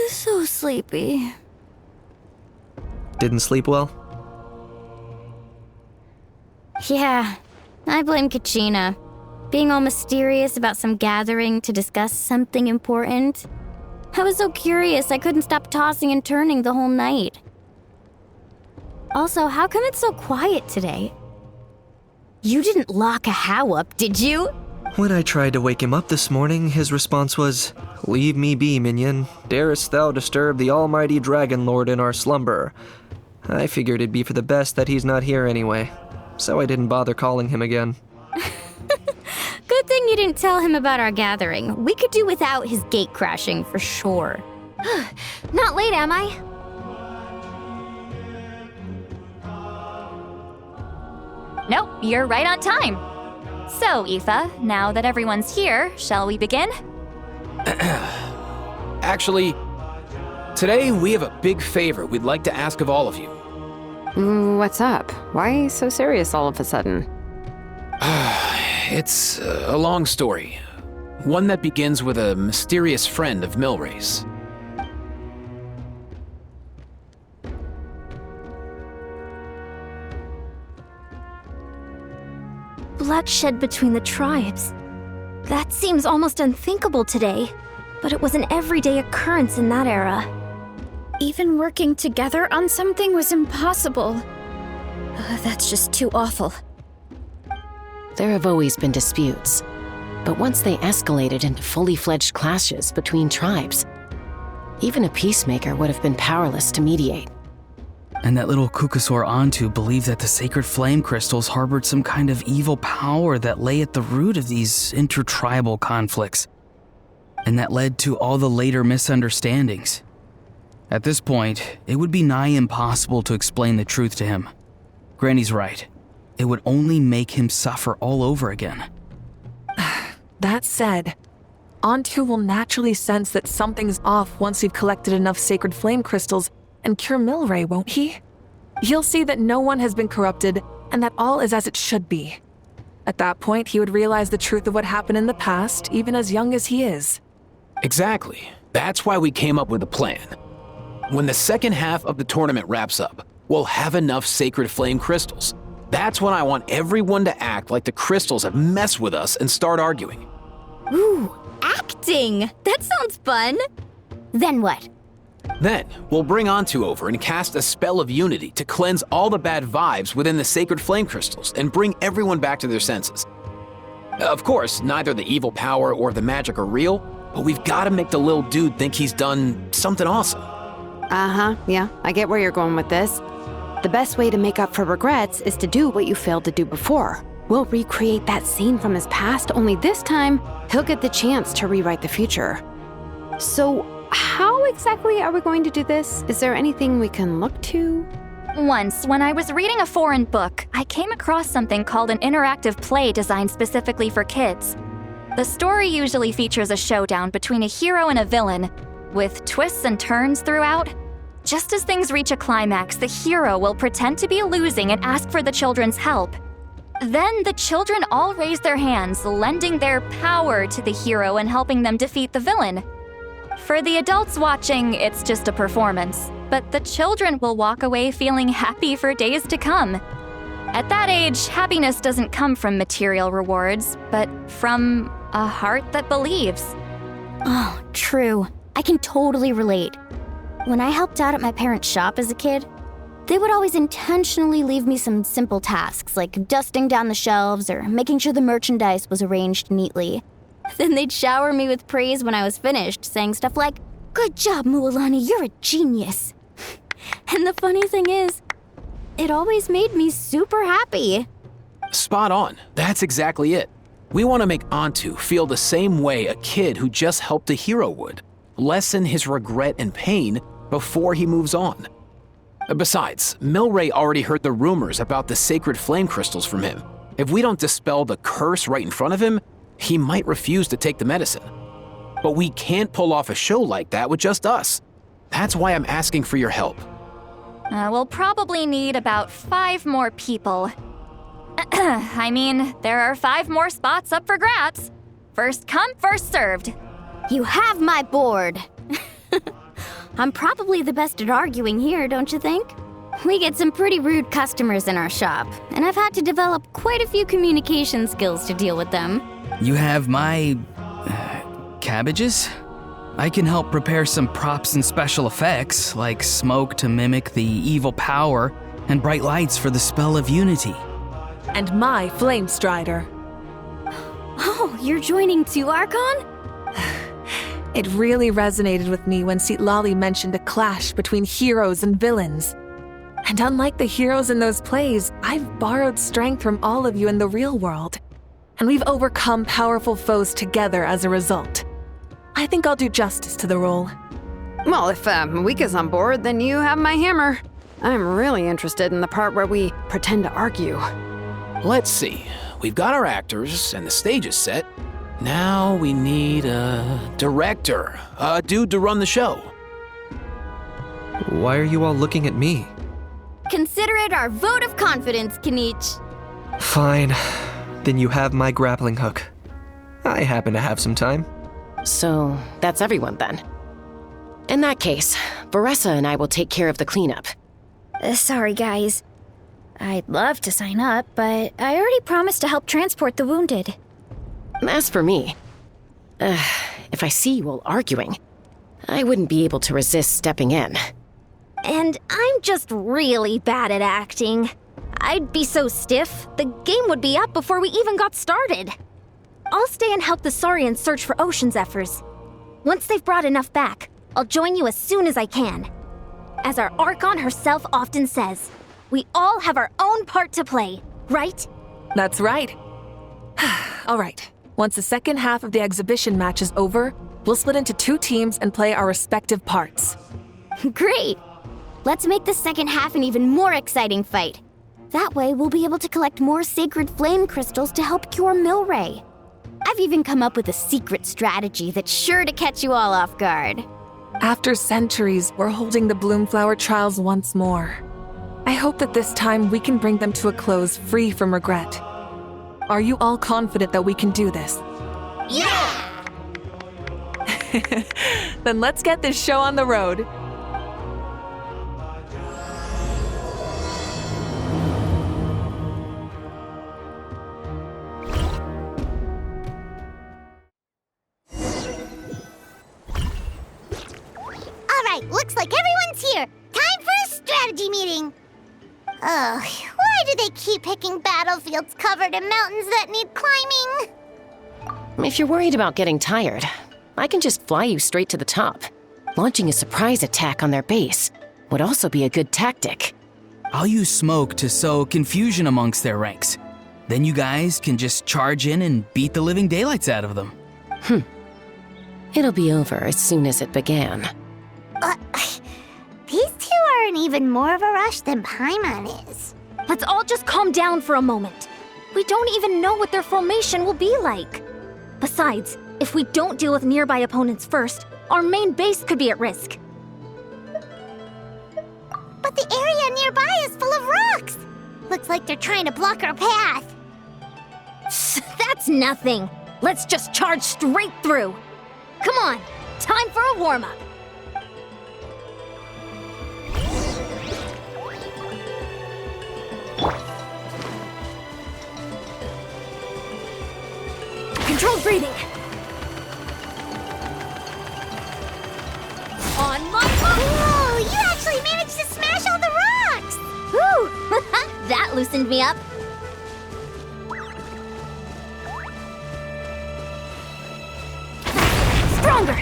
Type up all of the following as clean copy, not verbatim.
So sleepy. Didn't sleep well? Yeah, I blame Kachina. Being all mysterious about some gathering to discuss something important. I was so curious I couldn't stop tossing and turning the whole night. Also, how come it's so quiet today? You didn't lock a How up, did you? When I tried to wake him up this morning, his response was, "Leave me be, minion. Darest thou disturb the almighty Dragon Lord in our slumber?" I figured it'd be for the best that he's not here anyway, so I didn't bother calling him again. Good thing you didn't tell him about our gathering. We could do without his gate crashing for sure. Not late, am I? Nope, you're right on time. So, Aoife, now that everyone's here, shall we begin? Actually, today we have a big favor we'd like to ask of all of you. What's up? Why so serious all of a sudden? It's a long story. One that begins with a mysterious friend of Milray's. Bloodshed between the tribes. That seems almost unthinkable today, but it was an everyday occurrence in that era. Even working together on something was impossible. That's just too awful. There have always been disputes, but once they escalated into fully fledged clashes between tribes, even a peacemaker would have been powerless to mediate. And that little Kukusor Antu believed that the sacred flame crystals harbored some kind of evil power that lay at the root of these intertribal conflicts. And that led to all the later misunderstandings. At this point, it would be nigh impossible to explain the truth to him. Granny's right. It would only make him suffer all over again. That said, Antu will naturally sense that something's off once we've collected enough sacred flame crystals and cure Milray, won't he? He'll see that no one has been corrupted and that all is as it should be. At that point, he would realize the truth of what happened in the past, even as young as he is. Exactly. That's why we came up with a plan. When the second half of the tournament wraps up, we'll have enough sacred flame crystals. That's when I want everyone to act like the crystals have messed with us and start arguing. Ooh, acting! That sounds fun! Then what? Then, we'll bring Antu over and cast a spell of unity to cleanse all the bad vibes within the sacred flame crystals and bring everyone back to their senses. Of course, neither the evil power or the magic are real, but we've got to make the little dude think he's done something awesome. Yeah, I get where you're going with this. The best way to make up for regrets is to do what you failed to do before. We'll recreate that scene from his past, only this time, he'll get the chance to rewrite the future. So, how exactly are we going to do this? Is there anything we can look to? Once, when I was reading a foreign book, I came across something called an interactive play designed specifically for kids. The story usually features a showdown between a hero and a villain, with twists and turns throughout. Just as things reach a climax, the hero will pretend to be losing and ask for the children's help. Then the children all raise their hands, lending their power to the hero and helping them defeat the villain. For the adults watching, it's just a performance, but the children will walk away feeling happy for days to come. At that age, happiness doesn't come from material rewards, but from a heart that believes. Oh, true. I can totally relate. When I helped out at my parents' shop as a kid, they would always intentionally leave me some simple tasks like dusting down the shelves or making sure the merchandise was arranged neatly. Then they'd shower me with praise when I was finished, saying stuff like, "Good job, Mualani, you're a genius." And the funny thing is, it always made me super happy. Spot on. That's exactly it. We want to make Antu feel the same way a kid who just helped a hero would. Lessen his regret and pain before he moves on. Besides, Milray already heard the rumors about the sacred flame crystals from him. If we don't dispel the curse right in front of him, he might refuse to take the medicine. But we can't pull off a show like that with just us. That's why I'm asking for your help. We'll probably need about 5 more people. I mean, there are 5 more spots up for grabs. First come, first served. You have my board. I'm probably the best at arguing here, don't you think? We get some pretty rude customers in our shop, and I've had to develop quite a few communication skills to deal with them. You have my... cabbages? I can help prepare some props and special effects, like smoke to mimic the evil power, and bright lights for the spell of unity. And my Flame Strider. Oh, you're joining too, Archon? It really resonated with me when Citlali mentioned a clash between heroes and villains. And unlike the heroes in those plays, I've borrowed strength from all of you in the real world. And we've overcome powerful foes together as a result. I think I'll do justice to the role. Well, if Mika's on board, then you have my hammer. I'm really interested in the part where we pretend to argue. Let's see. We've got our actors, and the stage is set. Now we need a director, a dude to run the show. Why are you all looking at me? Consider it our vote of confidence, Kanich. Fine. Then you have my grappling hook. I happen to have some time. So, that's everyone then. In that case, Varessa and I will take care of the cleanup. Sorry, guys. I'd love to sign up, but I already promised to help transport the wounded. As for me, if I see you all arguing, I wouldn't be able to resist stepping in. And I'm just really bad at acting. I'd be so stiff, the game would be up before we even got started. I'll stay and help the Saurians search for Ocean Zephyrs. Once they've brought enough back, I'll join you as soon as I can. As our Archon herself often says, we all have our own part to play, right? That's right. All right. Once the second half of the exhibition match is over, we'll split into 2 teams and play our respective parts. Great! Let's make the second half an even more exciting fight. That way, we'll be able to collect more sacred flame crystals to help cure Milray. I've even come up with a secret strategy that's sure to catch you all off guard. After centuries, we're holding the Bloomflower trials once more. I hope that this time we can bring them to a close free from regret. Are you all confident that we can do this? Yeah! Then let's get this show on the road. Alright, looks like everyone's here. Time for a strategy meeting. Ugh, why do they keep picking battlefields covered in mountains that need climbing? If you're worried about getting tired, I can just fly you straight to the top. Launching a surprise attack on their base would also be a good tactic. I'll use smoke to sow confusion amongst their ranks. Then you guys can just charge in and beat the living daylights out of them. It'll be over as soon as it began. These two are in even more of a rush than Paimon is. Let's all just calm down for a moment. We don't even know what their formation will be like. Besides, if we don't deal with nearby opponents first, our main base could be at risk. But the area nearby is full of rocks. Looks like they're trying to block our path. That's nothing. Let's just charge straight through. Come on, time for a warm-up. Controlled breathing. On my mark. Whoa, you actually managed to smash all the rocks! Woo! That loosened me up. Stronger!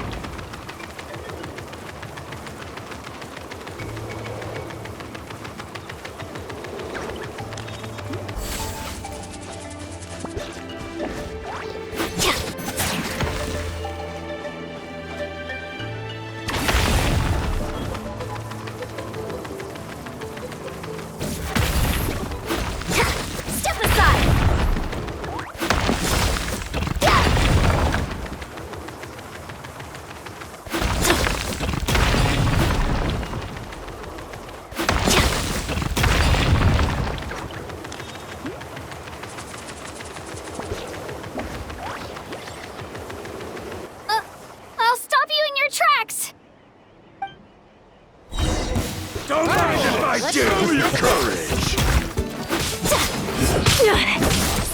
Don't mind if I do! Show your courage!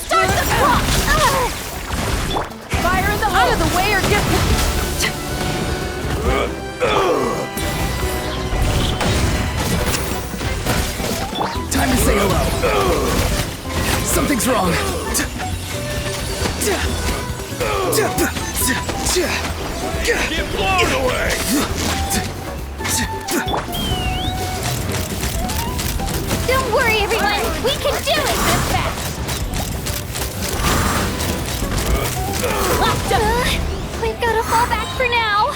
Start the clock! Fire in the hole! Out of the way or get... Time to say hello. Something's wrong. Get blown away! Don't worry, everyone! We can do it! We've got to fall back for now.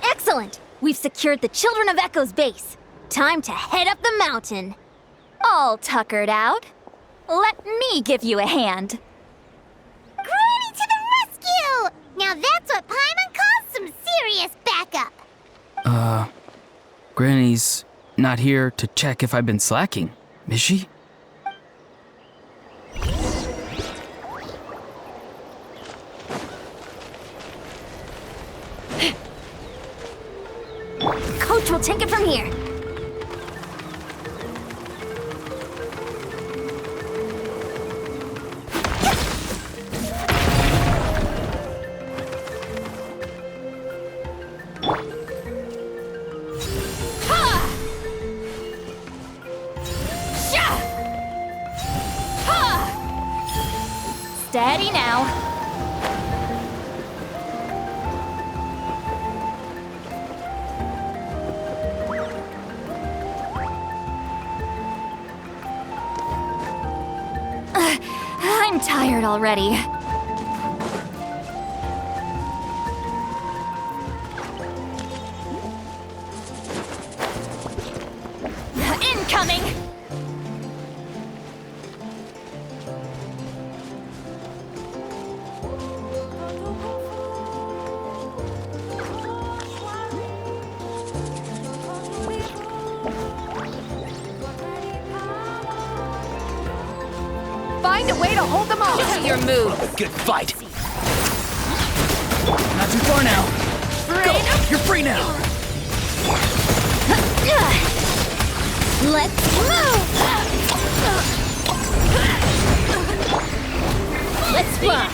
Excellent! We've secured the Children of Echo's base. Time to head up the mountain. All tuckered out. Let me give you a hand. Granny to the rescue! Now that's what Paimon calls some serious backup. Granny's not here to check if I've been slacking, is she? Coach will take it from here. Steady now. I'm tired already. Incoming! Find a way to hold them off. Show your move. Good fight. Not too far now. Go! You're free now! Let's move! Let's fly.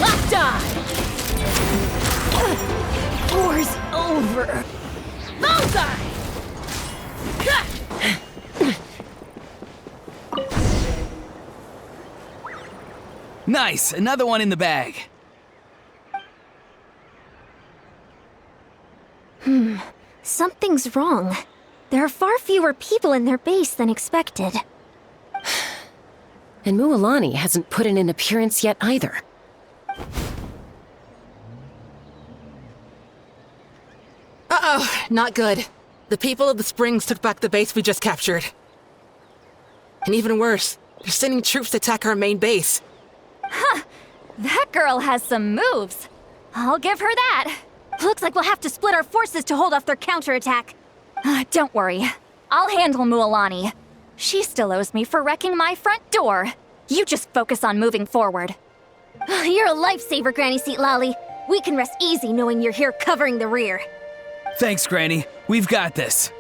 Locked on. War's over. Bullseye! Nice! Another one in the bag. Something's wrong. There are far fewer people in their base than expected. And Mualani hasn't put in an appearance yet either. Uh-oh, not good. The people of the Springs took back the base we just captured. And even worse, they're sending troops to attack our main base. That girl has some moves. I'll give her that. Looks like we'll have to split our forces to hold off their counterattack. Don't worry. I'll handle Mualani. She still owes me for wrecking my front door. You just focus on moving forward. You're a lifesaver, Granny Seat Lolly. We can rest easy knowing you're here covering the rear. Thanks, Granny. We've got this.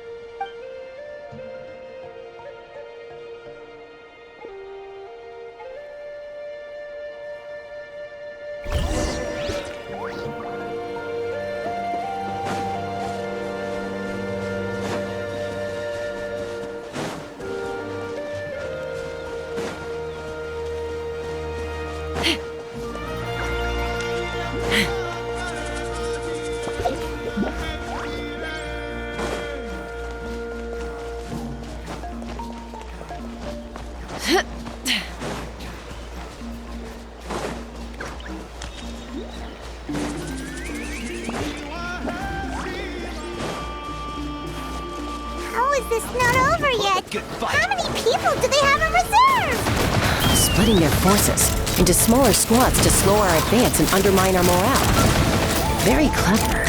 How is this not over yet? How many people do they have in reserve? Splitting their forces into smaller squads to slow our advance and undermine our morale. Very clever.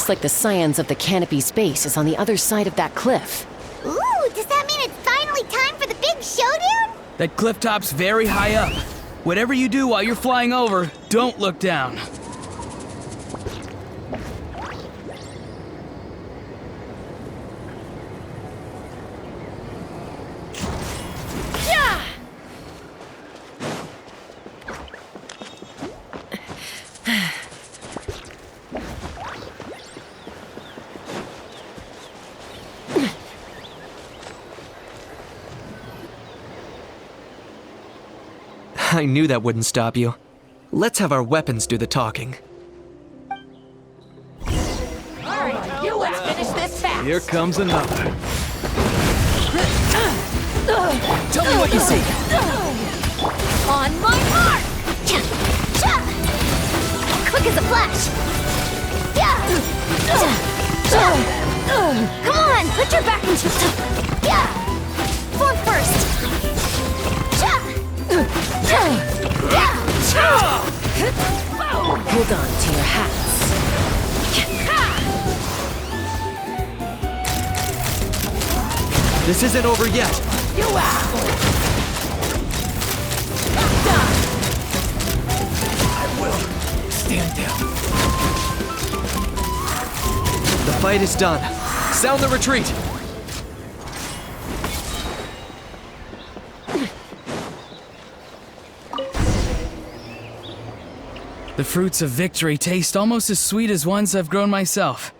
Looks like the scions of the Canopy's base is on the other side of that cliff. Ooh, does that mean it's finally time for the big showdown? That cliff top's very high up. Whatever you do while you're flying over, don't look down. I knew that wouldn't stop you. Let's have our weapons do the talking. Here comes another. Tell me what you see. On my mark! Quick as a flash! Come on, put your back into form first! Hold on to your hats. This isn't over yet. I will stand down. The fight is done. Sound the retreat. The fruits of victory taste almost as sweet as ones I've grown myself.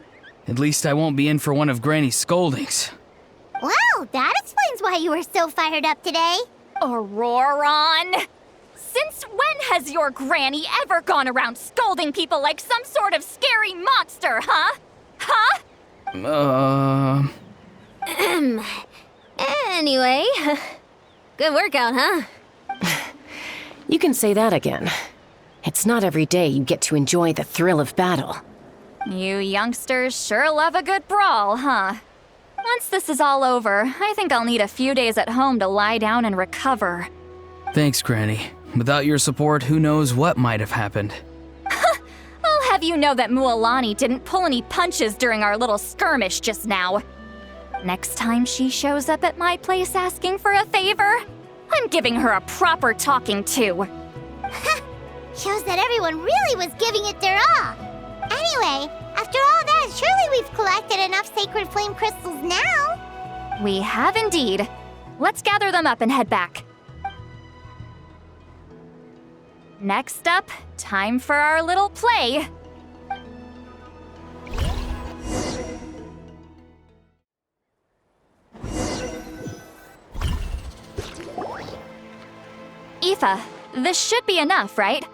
At least I won't be in for one of Granny's scoldings. Wow, that explains why you were so fired up today. Auroron! Since when has your granny ever gone around scolding people like some sort of scary monster, huh? Huh? Anyway, good workout, huh? You can say that again. It's not every day you get to enjoy the thrill of battle. You youngsters sure love a good brawl, huh? Once this is all over, I think I'll need a few days at home to lie down and recover. Thanks, Granny. Without your support, who knows what might have happened. I'll have you know that Mualani didn't pull any punches during our little skirmish just now. Next time she shows up at my place asking for a favor, I'm giving her a proper talking to. Shows that everyone really was giving it their all. Anyway, after all that, surely we've collected enough sacred flame crystals now. We have indeed. Let's gather them up and head back. Next up, time for our little play. Aoife, this should be enough, right?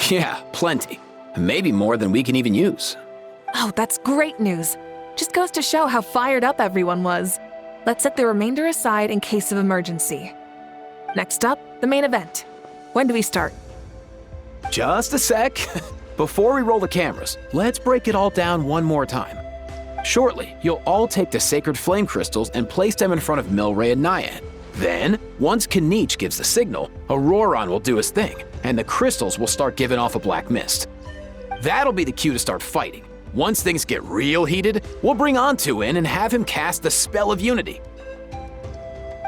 Yeah, plenty. Maybe more than we can even use. Oh, that's great news. Just goes to show how fired up everyone was. Let's set the remainder aside in case of emergency. Next up, the main event. When do we start? Just a sec. Before we roll the cameras, let's break it all down one more time. Shortly, you'll all take the sacred flame crystals and place them in front of Milray and Nyan. Then, once Kanich gives the signal, Auroron will do his thing, and the crystals will start giving off a black mist. That'll be the cue to start fighting. Once things get real heated, we'll bring Antu in and have him cast the spell of unity.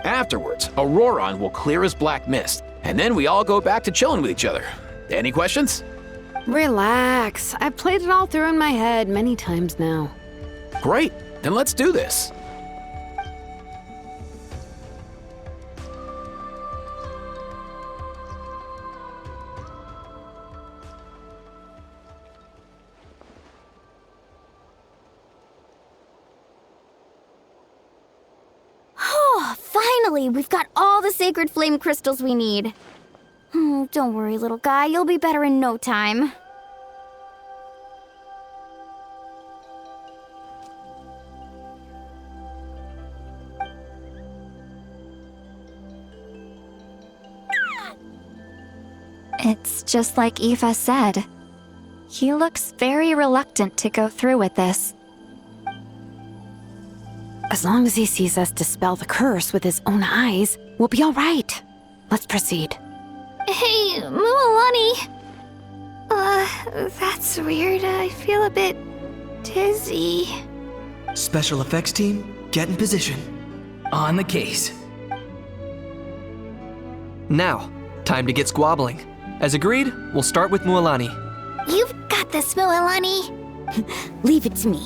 Afterwards, Auroron will clear his black mist, and then we all go back to chilling with each other. Any questions? Relax. I've played it all through in my head many times now. Great, then let's do this. Oh, finally, we've got all the sacred flame crystals we need. Oh, don't worry, little guy. You'll be better in no time. It's just like Aoife said. He looks very reluctant to go through with this. As long as he sees us dispel the curse with his own eyes, we'll be all right. Let's proceed. Hey, Mualani! That's weird. I feel a bit dizzy. Special effects team, get in position. On the case. Now, time to get squabbling. As agreed, we'll start with Mualani. You've got this, Mualani. Leave it to me.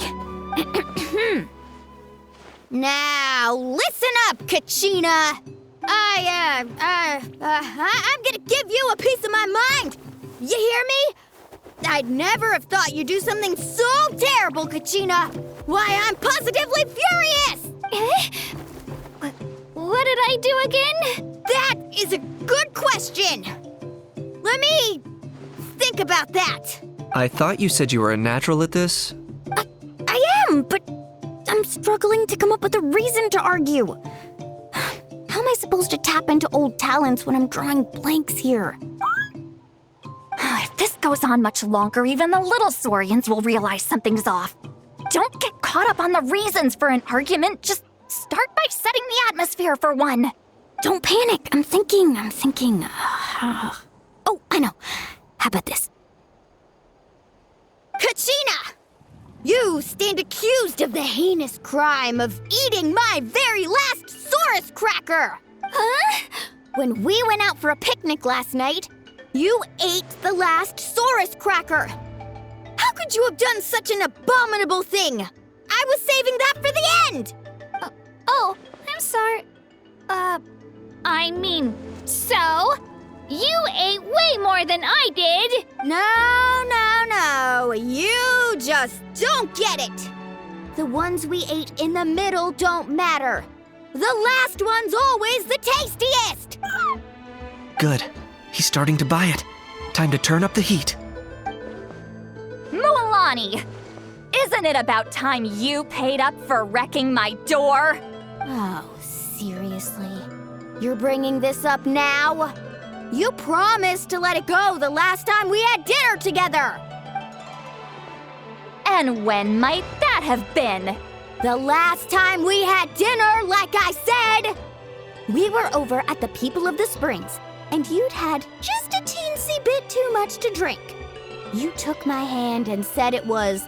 Now, listen up, Kachina. I'm gonna give you a piece of my mind. You hear me? I'd never have thought you'd do something so terrible, Kachina. Why, I'm positively furious! What did I do again? That is a good question. Let me think about that. I thought you said you were a natural at this. I am, but I'm struggling to come up with a reason to argue. How am I supposed to tap into old talents when I'm drawing blanks here? If this goes on much longer, even the little Saurians will realize something's off. Don't get caught up on the reasons for an argument. Just start by setting the atmosphere for one. Don't panic. I'm thinking. Oh, I know. How about this? Kachina! You stand accused of the heinous crime of eating my very last Saurus cracker! Huh? When we went out for a picnic last night, you ate the last Saurus cracker! How could you have done such an abominable thing? I was saving that for the end! Oh, I'm sorry. I mean, so? You ate way more than I did! No. You just don't get it! The ones we ate in the middle don't matter. The last one's always the tastiest! Good. He's starting to buy it. Time to turn up the heat. Mualani! Isn't it about time you paid up for wrecking my door? Oh, seriously? You're bringing this up now? You promised to let it go the last time we had dinner together! And when might that have been? The last time we had dinner, like I said! We were over at the People of the Springs, and you'd had just a teensy bit too much to drink. You took my hand and said it was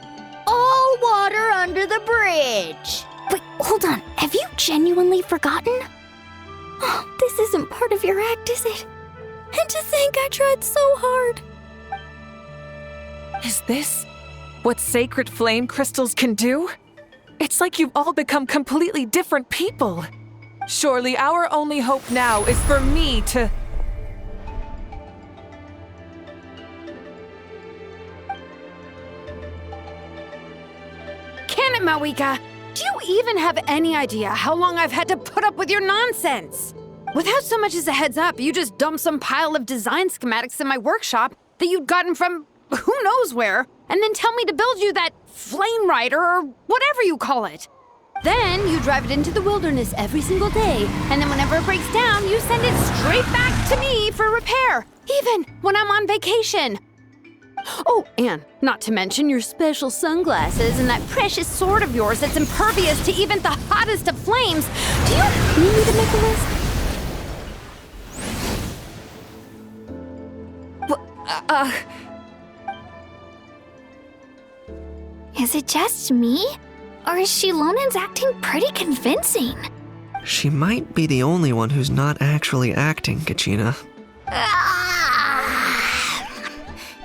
all water under the bridge. Wait, hold on. Have you genuinely forgotten? Oh, this isn't part of your act, is it? And to think I tried so hard. Is this what sacred flame crystals can do? It's like you've all become completely different people. Surely our only hope now is for me to... Can it, Mawika? Do you even have any idea how long I've had to put up with your nonsense? Without so much as a heads up, you just dumped some pile of design schematics in my workshop that you'd gotten from who knows where, and then tell me to build you that flame rider or whatever you call it. Then you drive it into the wilderness every single day, and then whenever it breaks down, you send it straight back to me for repair, even when I'm on vacation. Oh, and not to mention your special sunglasses and that precious sword of yours that's impervious to even the hottest of flames. Do you need me to make a list? Is it just me? Or is Shilonen's acting pretty convincing? She might be the only one who's not actually acting, Kachina.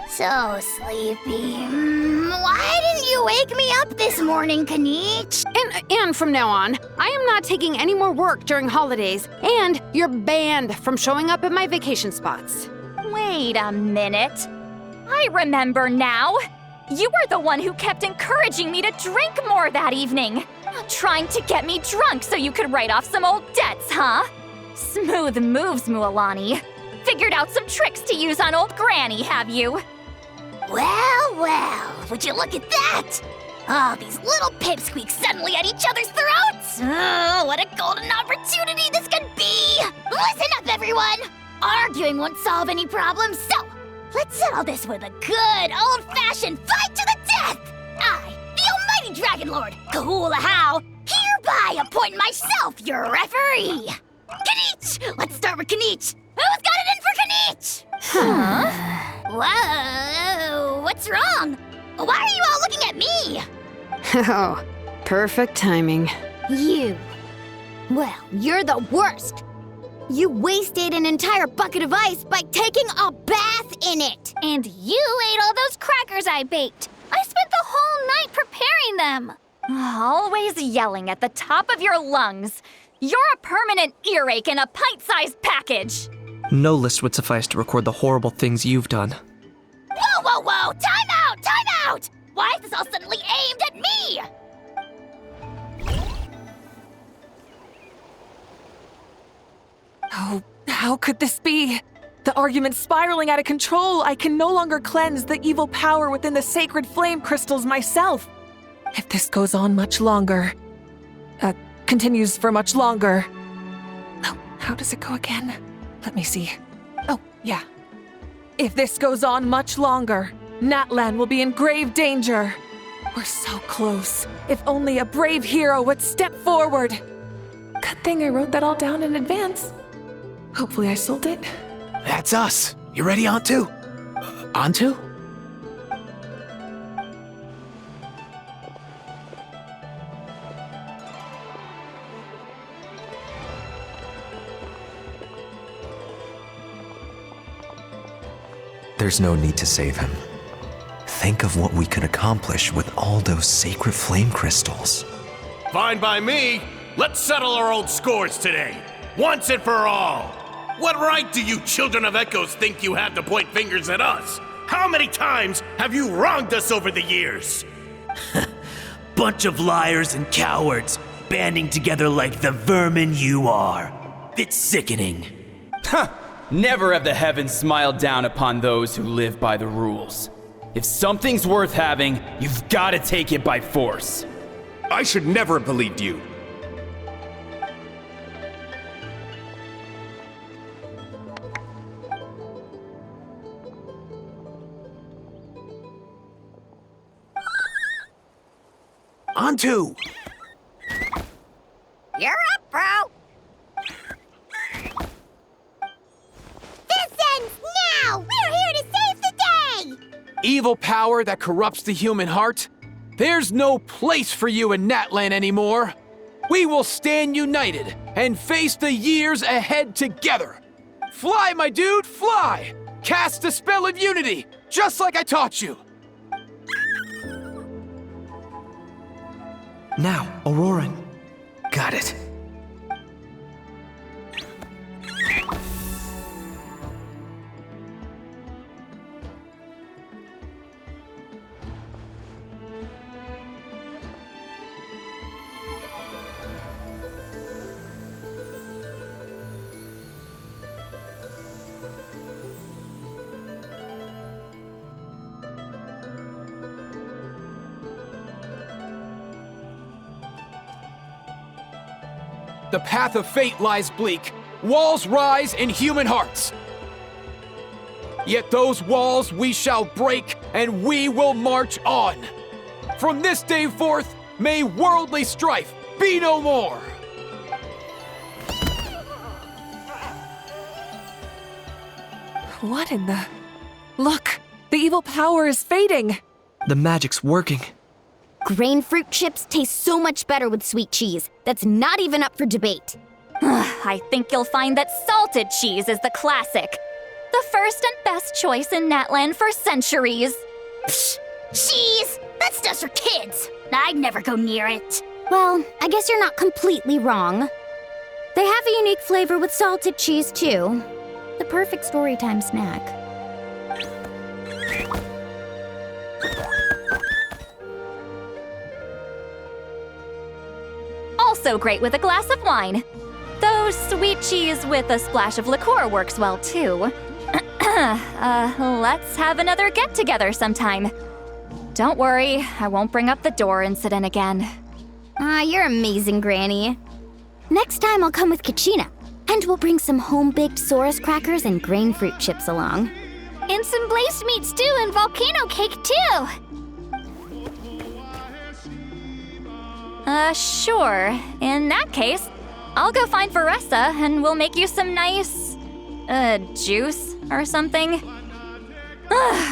So sleepy. Why didn't you wake me up this morning, Kanich? And from now on, I am not taking any more work during holidays, and you're banned from showing up at my vacation spots. Wait a minute. I remember now. You were the one who kept encouraging me to drink more that evening. Trying to get me drunk so you could write off some old debts, huh? Smooth moves, Mualani. Figured out some tricks to use on old Granny, have you? Well, would you look at that? Oh, these little pipsqueaks suddenly at each other's throats! Oh, what a golden opportunity this could be! Listen up, everyone! Arguing won't solve any problems, so let's settle this with a good old-fashioned fight to the death! I, the almighty Dragon Lord, Kahula-How, hereby appoint myself your referee! Kanich! Let's start with Kanich! Who's got it in for Kanich? Huh? Whoa, what's wrong? Why are you all looking at me? Oh, perfect timing. You. Well, you're the worst. You wasted an entire bucket of ice by taking a bath in it. And you ate all those crackers I baked. I spent the whole night preparing them. Always yelling at the top of your lungs. You're a permanent earache in a pint-sized package. No list would suffice to record the horrible things you've done. Whoa, whoa, whoa! Time out! Time out! Why is this all suddenly aimed at me? Oh, how could this be? The argument's spiraling out of control. I can no longer cleanse the evil power within the sacred flame crystals myself. If this goes on much longer, continues for much longer. Oh, how does it go again? Let me see. Oh, yeah. If this goes on much longer, Natlan will be in grave danger. We're so close. If only a brave hero would step forward. Good thing I wrote that all down in advance. Hopefully I sold it. That's us. You ready, Antu? Antu? There's no need to save him. Think of what we could accomplish with all those sacred flame crystals. Fine by me. Let's settle our old scores today. Once and for all. What right do you children of Echoes think you have to point fingers at us? How many times have you wronged us over the years? Bunch of liars and cowards, banding together like the vermin you are. It's sickening. Huh! Never have the heavens smiled down upon those who live by the rules. If something's worth having, you've got to take it by force. I should never have believed you. Antu! You're up, bro! This ends now! We're here to save the day! Evil power that corrupts the human heart? There's no place for you in Natlan anymore. We will stand united and face the years ahead together. Fly, my dude, fly! Cast a spell of unity, just like I taught you. Now, Auroran. Got it. The path of fate lies bleak. Walls rise in human hearts. Yet those walls we shall break, and we will march on. From this day forth, may worldly strife be no more. What in the... Look! The evil power is fading! The magic's working. Grain fruit chips taste so much better with sweet cheese. That's not even up for debate. I think you'll find that salted cheese is the classic. The first and best choice in Natlan for centuries. Psh! Cheese! That stuff's for kids! I'd never go near it. Well, I guess you're not completely wrong. They have a unique flavor with salted cheese, too. The perfect storytime snack. Also great with a glass of wine. Though sweet cheese with a splash of liqueur works well, too. Let's have another get-together sometime. Don't worry, I won't bring up the door incident again. You're amazing, Granny. Next time I'll come with Kachina, and we'll bring some home-baked Saurus crackers and grain fruit chips along. And some glazed meat stew and volcano cake, too! Sure. In that case, I'll go find Varessa and we'll make you some nice, juice or something.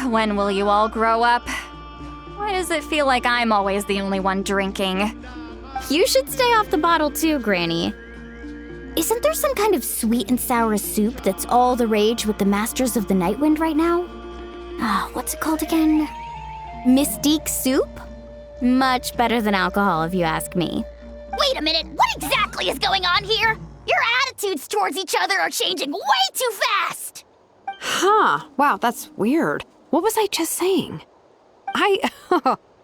When will you all grow up? Why does it feel like I'm always the only one drinking? You should stay off the bottle too, Granny. Isn't there some kind of sweet and sour soup that's all the rage with the Masters of the Nightwind right now? What's it called again? Mystique soup? Much better than alcohol, if you ask me. Wait a minute, what exactly is going on here? Your attitudes towards each other are changing way too fast! Huh. Wow, that's weird. What was I just saying? I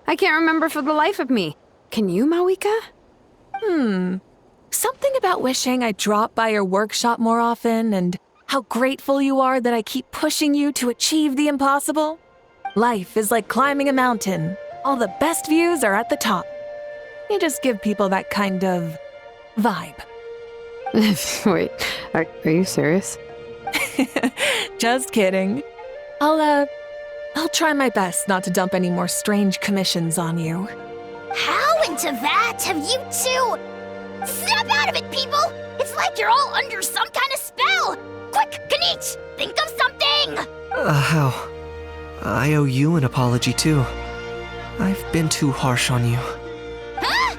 can't remember for the life of me. Can you, Mawika? Something about wishing I'd drop by your workshop more often and how grateful you are that I keep pushing you to achieve the impossible. Life is like climbing a mountain. All the best views are at the top. You just give people that kind of vibe. Wait, are you serious? Just kidding. I'll try my best not to dump any more strange commissions on you. How into that have you two? Snap out of it, people! It's like you're all under some kind of spell! Quick, Kanich, think of something! How? I owe you an apology too. I've been too harsh on you. Huh?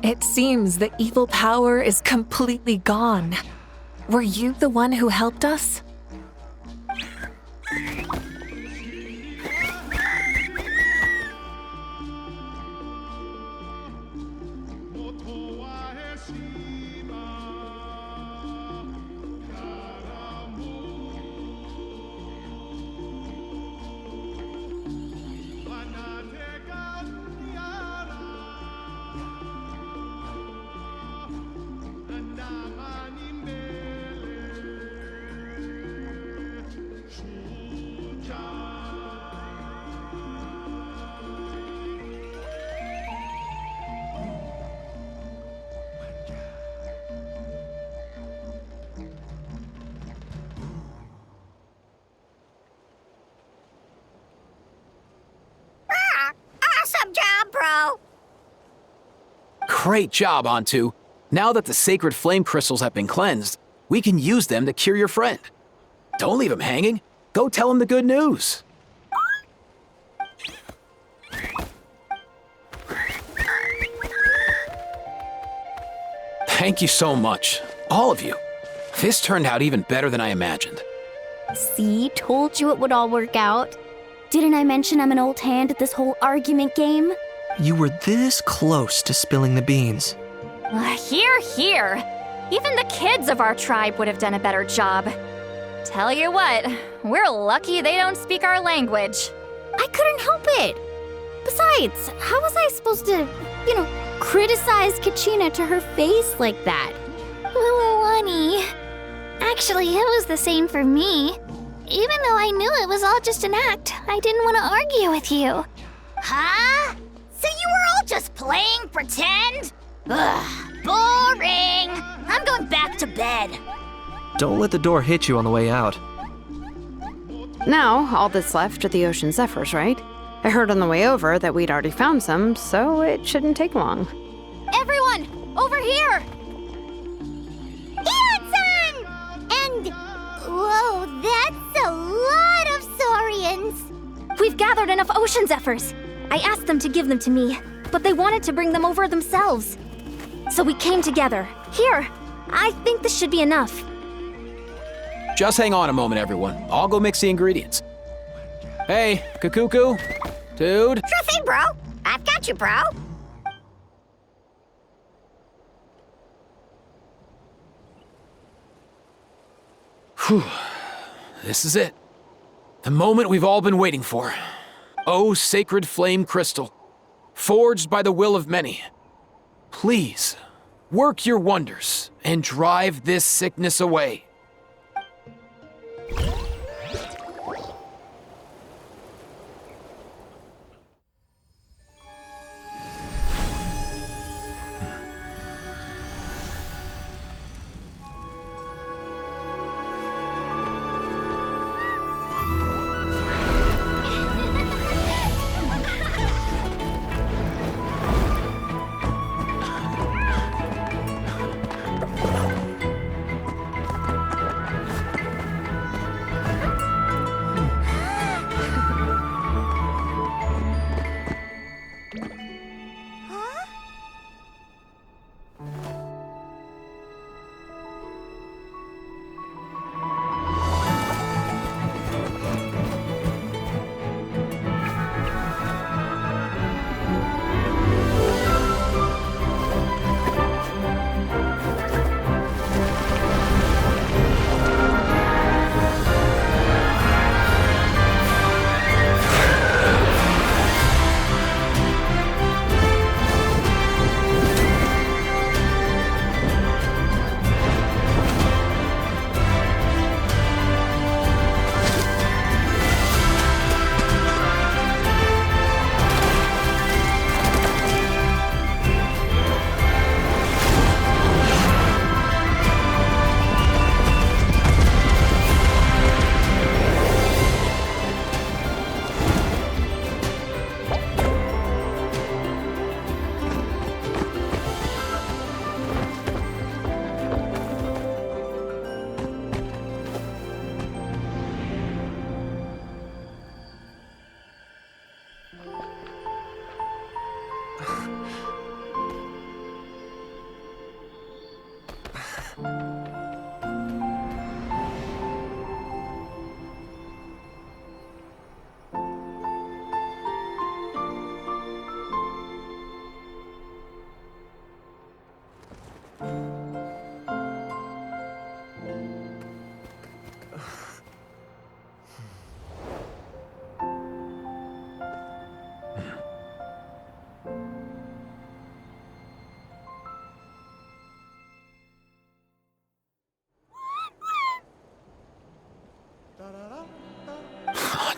It seems the evil power is completely gone. Were you the one who helped us? Awesome job, bro! Great job, Antu. Now that the sacred flame crystals have been cleansed, we can use them to cure your friend. Don't leave him hanging. Go tell him the good news. Thank you so much, all of you. This turned out even better than I imagined. See, told you it would all work out. Didn't I mention I'm an old hand at this whole argument game? You were this close to spilling the beans. Hear, hear. Even the kids of our tribe would have done a better job. Tell you what, we're lucky they don't speak our language. I couldn't help it. Besides, how was I supposed to, criticize Kachina to her face like that? Honey. Actually, it was the same for me. Even though I knew it was all just an act, I didn't want to argue with you. Huh? So you were all just playing pretend? Ugh, boring! I'm going back to bed. Don't let the door hit you on the way out. Now, all that's left are the ocean zephyrs, right? I heard on the way over that we'd already found some, so it shouldn't take long. Everyone, over here! Ian-san! And, whoa, that's a lot of saurians! We've gathered enough ocean zephyrs. I asked them to give them to me, but they wanted to bring them over themselves. So we came together. Here, I think this should be enough. Just hang on a moment, everyone. I'll go mix the ingredients. Hey, Kakuku? Dude? Sure thing, bro. I've got you, bro. Whew. This is it. The moment we've all been waiting for. O sacred flame crystal, forged by the will of many. Please, work your wonders and drive this sickness away.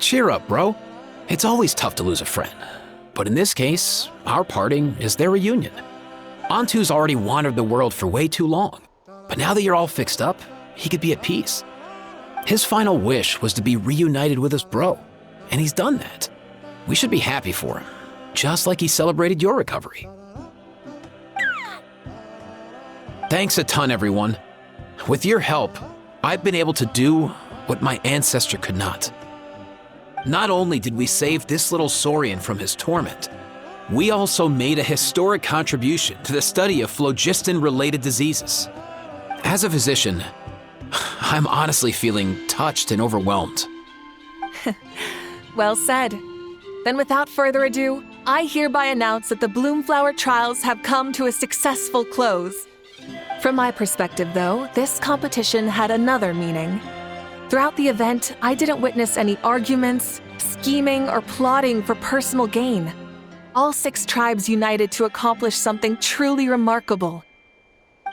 Cheer up, bro. It's always tough to lose a friend. But in this case, our parting is their reunion. Antu's already wandered the world for way too long. But now that you're all fixed up, he could be at peace. His final wish was to be reunited with his bro, and he's done that. We should be happy for him, just like he celebrated your recovery. Thanks a ton, everyone. With your help, I've been able to do what my ancestor could not. Not only did we save this little Saurian from his torment, we also made a historic contribution to the study of phlogiston-related diseases. As a physician, I'm honestly feeling touched and overwhelmed. Well said. Then without further ado, I hereby announce that the Bloomflower trials have come to a successful close. From my perspective, though, this competition had another meaning. Throughout the event, I didn't witness any arguments, scheming, or plotting for personal gain. All 6 tribes united to accomplish something truly remarkable.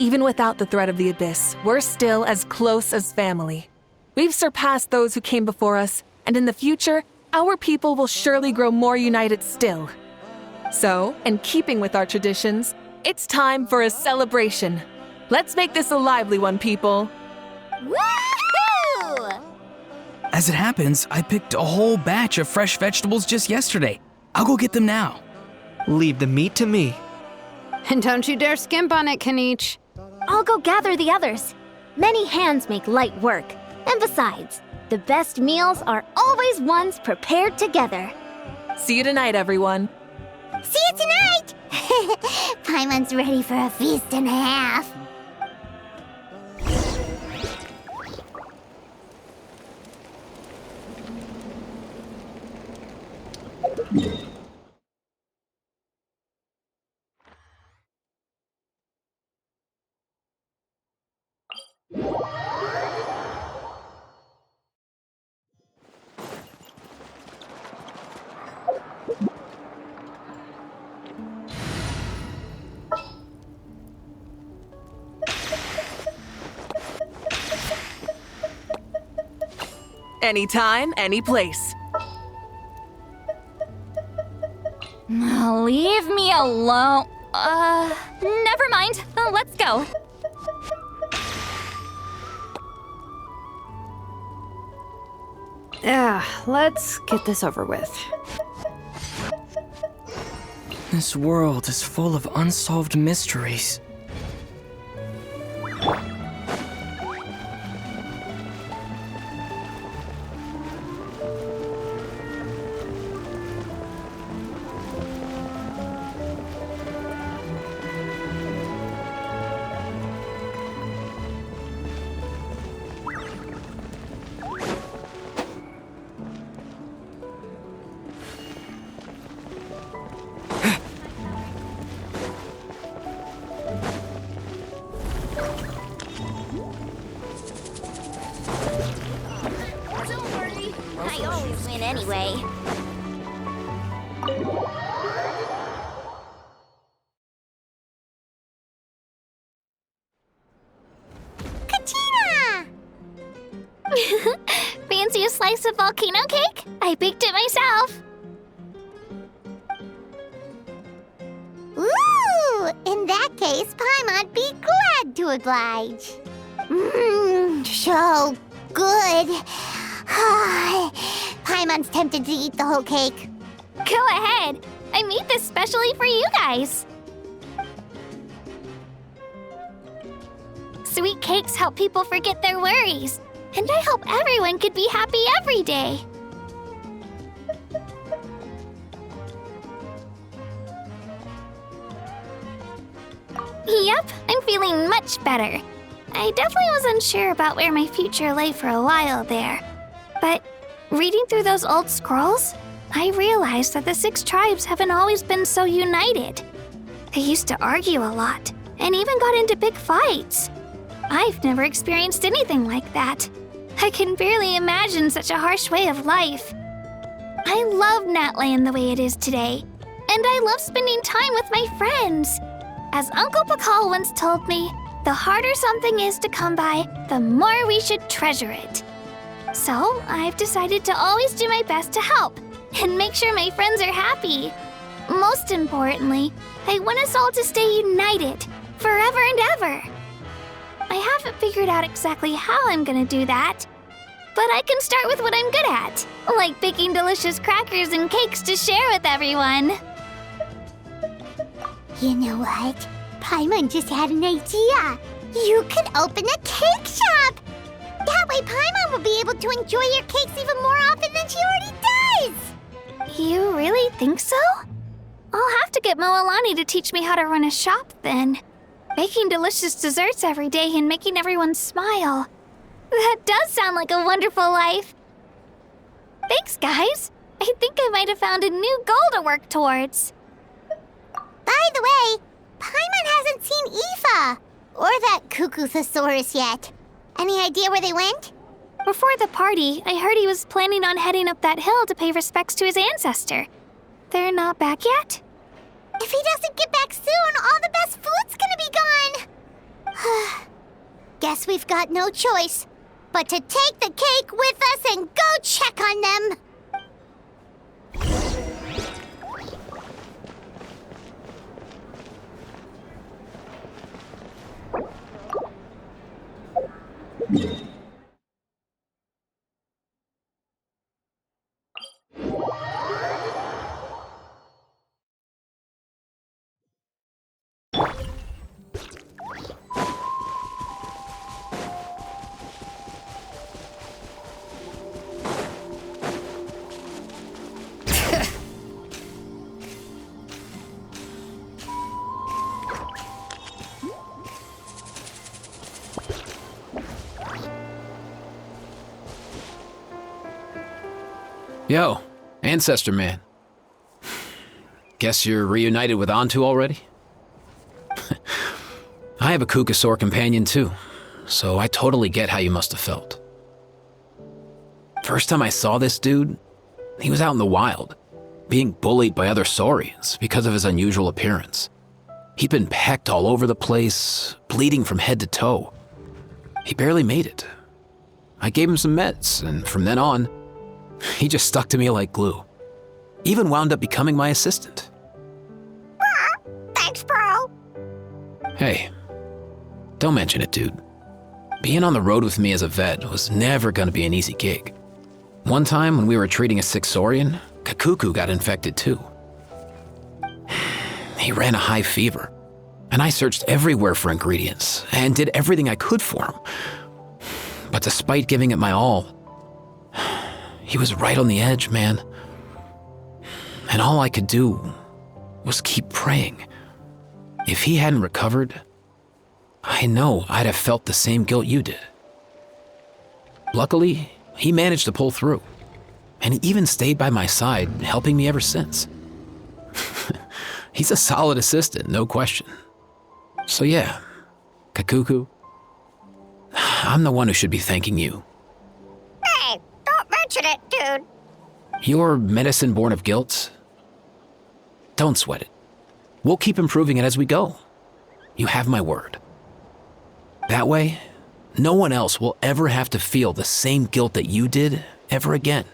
Even without the threat of the Abyss, we're still as close as family. We've surpassed those who came before us, and in the future, our people will surely grow more united still. So, in keeping with our traditions, it's time for a celebration. Let's make this a lively one, people. Woohoo! As it happens, I picked a whole batch of fresh vegetables just yesterday. I'll go get them now. Leave the meat to me. And don't you dare skimp on it, Kanich. I'll go gather the others. Many hands make light work. And besides, the best meals are always ones prepared together. See you tonight, everyone. See you tonight! Paimon's ready for a feast and a half. Anytime, any place. Leave me alone. Never mind. Let's go. Let's get this over with. This world is full of unsolved mysteries. I always win anyway. Katina! Fancy a slice of volcano cake? I baked it myself. Ooh! In that case, Paimon'd be glad to oblige. So good. Paimon's tempted to eat the whole cake. Go ahead. I made this specially for you guys. Sweet cakes help people forget their worries. And I hope everyone could be happy every day. Yep, I'm feeling much better. I definitely was unsure about where my future lay for a while there. But reading through those old scrolls, I realized that the 6 tribes haven't always been so united. They used to argue a lot, and even got into big fights. I've never experienced anything like that. I can barely imagine such a harsh way of life. I love Natland the way it is today, and I love spending time with my friends. As Uncle Pakal once told me, the harder something is to come by, the more we should treasure it. So, I've decided to always do my best to help and make sure my friends are happy. Most importantly, I want us all to stay united forever and ever. I haven't figured out exactly how I'm gonna do that, but I can start with what I'm good at, like baking delicious crackers and cakes to share with everyone. You know what? Paimon just had an idea. You could open a cake shop. That way Paimon will be able to enjoy your cakes even more often than she already does. You really think so? I'll have to get Moalani to teach me how to run a shop then. Baking delicious desserts every day and making everyone smile. That does sound like a wonderful life. Thanks, guys. I think I might have found a new goal to work towards. By the way, Paimon hasn't seen Aoife or that Cuckoo-thosaurus yet. Any idea where they went? Before the party, I heard he was planning on heading up that hill to pay respects to his ancestor. They're not back yet? If he doesn't get back soon, all the best food's gonna be gone. Guess we've got no choice but to take the cake with us and go check on them. Yo, Ancestor Man. Guess you're reunited with Antu already? I have a Cuckoosaur companion too, so I totally get how you must have felt. First time I saw this dude, he was out in the wild, being bullied by other saurians because of his unusual appearance. He'd been pecked all over the place, bleeding from head to toe. He barely made it. I gave him some meds, and from then on, he just stuck to me like glue. Even wound up becoming my assistant. Thanks, bro. Hey, don't mention it, dude. Being on the road with me as a vet was never gonna be an easy gig. One time when we were treating a sick saurian, Kakuku got infected too. He ran a high fever, and I searched everywhere for ingredients and did everything I could for him. But despite giving it my all, he was right on the edge, man. And all I could do was keep praying. If he hadn't recovered, I know I'd have felt the same guilt you did. Luckily, he managed to pull through, and he even stayed by my side, helping me ever since. He's a solid assistant, no question. So yeah, Kakuku, I'm the one who should be thanking you. Hey, don't mention it, dude. Your medicine born of guilt? Don't sweat it. We'll keep improving it as we go. You have my word. That way, no one else will ever have to feel the same guilt that you did ever again.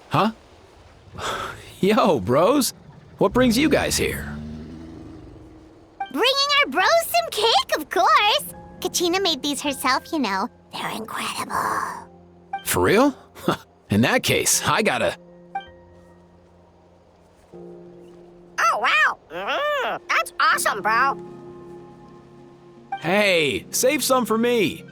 Huh? Yo, bros. What brings you guys here? Bringing our bros some cake, of course. Kachina made these herself, you know. They're incredible. For real? In that case, I gotta... Oh, wow. That's awesome, bro. Hey, save some for me.